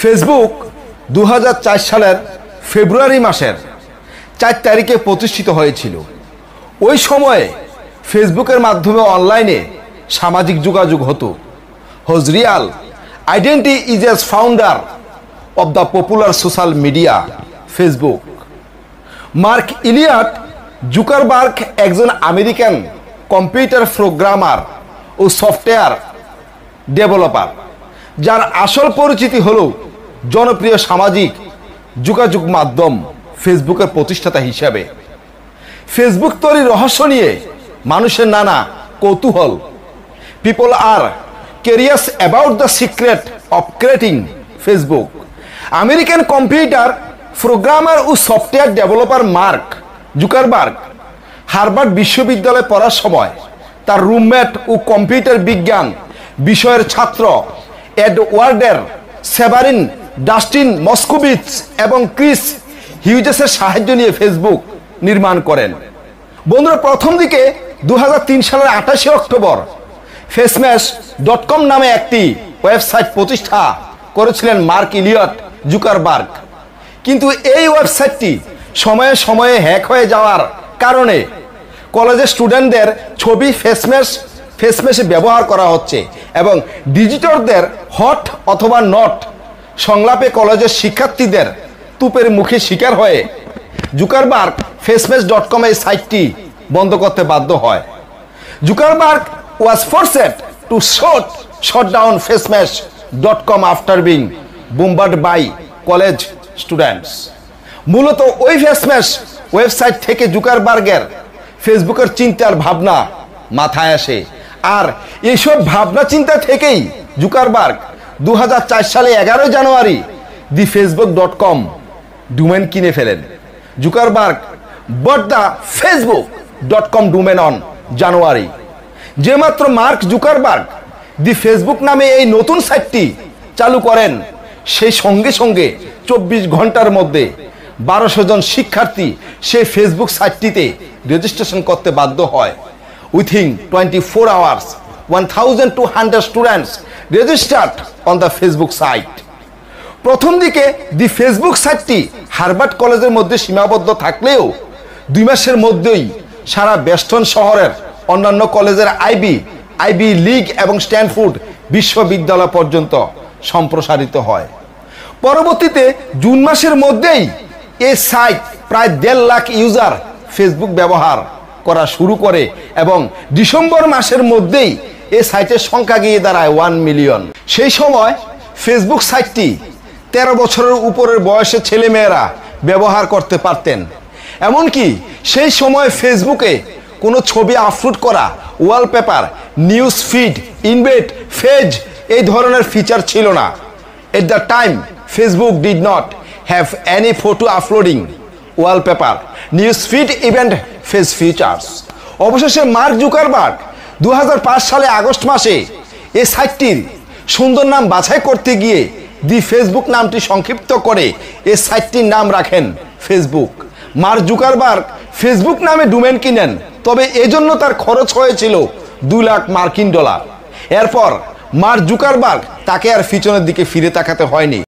Facebook 2004 সালের ফেব্রুয়ারি মাসের 4 তারিখে প্রতিষ্ঠিত হয়েছিল। ওই সময়ে ফেসবুকের মাধ্যমে অনলাইনে সামাজিক যোগাযোগ হতো। Whose real identity is as founder of the popular social media Facebook. Mark Elliot Zuckerberg একজন আমেরিকান কম্পিউটার প্রোগ্রামার ও সফটওয়্যার ডেভেলপার, যার আসল পরিচিতি হল জনপ্রিয় সামাজিক যোগাযোগ মাধ্যম ফেসবুকের প্রতিষ্ঠাতা হিসাবে। ফেসবুক তৈরির রহস্য নিয়ে মানুষের নানা কৌতূহল। People are curious about the secret of creating Facebook. American computer programmer ও software developer Mark Zuckerberg Harvard বিশ্ববিদ্যালয়ে পড়ার সময় তার রুমমেট ও কম্পিউটার বিজ্ঞান বিষয়ের ছাত্র এডওয়ার্ডের সেভারিন, ডাস্টিন মস্কোভিচ এবং ক্রিস হিউজেসের সাহায্য নিয়ে ফেসবুক নির্মাণ করেন। বন্ধুরা, প্রথম দিকে 2003 সালের 28 অক্টোবর ফেসম্যাশ.কম নামে একটি ওয়েবসাইট প্রতিষ্ঠা করেছিলেন মার্ক ইলিয়ট জুকারবার্গ। কিন্তু এই ওয়েবসাইটটি সময়ে সময়ে হ্যাক হয়ে যাওয়ার কারণে কলেজের স্টুডেন্টদের ছবি ফেসম্যাশে ব্যবহার করা হচ্ছে এবং ডিজিটরদের হট অথবা নট সংলাপে কলেজের শিক্ষার্থীদের তুপের মুখে শিকার হয়ে জুকারবার্গ ফেসম্যাশ.কম এই সাইটটি বন্ধ করতে বাধ্য হয়। Zuckerberg was forced to shut down Facemash.com after being bombarded by college students. মূলত ওই ফেসম্যাশ ওয়েবসাইট থেকে জুকারবার্গের ফেসবুকের চিন্তার ভাবনা মাথায় আসে, আর এইসব ভাবনা চিন্তা থেকেই জুকারবার্গ 2004 সালে 11 জানুয়ারি দি ফেসবুক.কম ডোমেন কিনে ফেলেন। Zuckerberg bought the Facebook.com domain on জানুয়ারি। যে মাত্র মার্ক জুকারবার্গ দি ফেসবুক নামে এই নতুন সাইটটি চালু করেন, সেই সঙ্গে সঙ্গে 24 ঘন্টার মধ্যে 1200 জন শিক্ষার্থী সেই ফেসবুক সাইটটিতে রেজিস্ট্রেশন করতে বাধ্য হয়। Within 24 hours 1200 students registered on the Facebook site. প্রথম দিকে দি ফেসবুক সাইটটি হার্ভার্ড কলেজের মধ্যে সীমাবদ্ধ থাকলেও 2 মাসের মধ্যেই সারা বেস্টন শহরের অন্যান্য কলেজের আইবি লিগ এবং স্ট্যানফোর্ড বিশ্ববিদ্যালয় পর্যন্ত সম্প্রসারিত হয়। পরবর্তীতে জুন মাসের মধ্যেই এই সাইট প্রায় 1.5 লাখ ইউজার ফেসবুক ব্যবহার করা শুরু করে এবং ডিসেম্বর মাসের মধ্যেই এই সাইটের সংখ্যা গিয়ে দাঁড়ায় 1 মিলিয়ন। সেই সময় ফেসবুক সাইটটি 13 বছরের উপরের বয়সের ছেলেমেয়েরা ব্যবহার করতে পারতেন। এমনকি সেই সময় ফেসবুকে কোনো ছবি আপলোড করা, wallpaper, news feed, invade, page এই ধরনের ফিচার ছিল না। At the time Facebook did not have any photo uploading, wallpaper, news feed, event page features. অবশেষে মার্ক জুকারবার্গ 2005 সালে আগস্ট মাসে এই সাইটটির সুন্দর নাম বাছাই করতে গিয়ে দি ফেসবুক নামটি সংক্ষিপ্ত করে এই সাইটটির নাম রাখেন ফেসবুক। মার্ক জুকারবার্গ ফেসবুক নামে ডোমেন কিনেন, তবে এজন্য তার খরচ হয়েছিল $2 লাখ মার্কিন। এরপর মার্ক জুকারবার্গ তাকে আর পিছনের দিকে ফিরে তাকাতে হয়নি।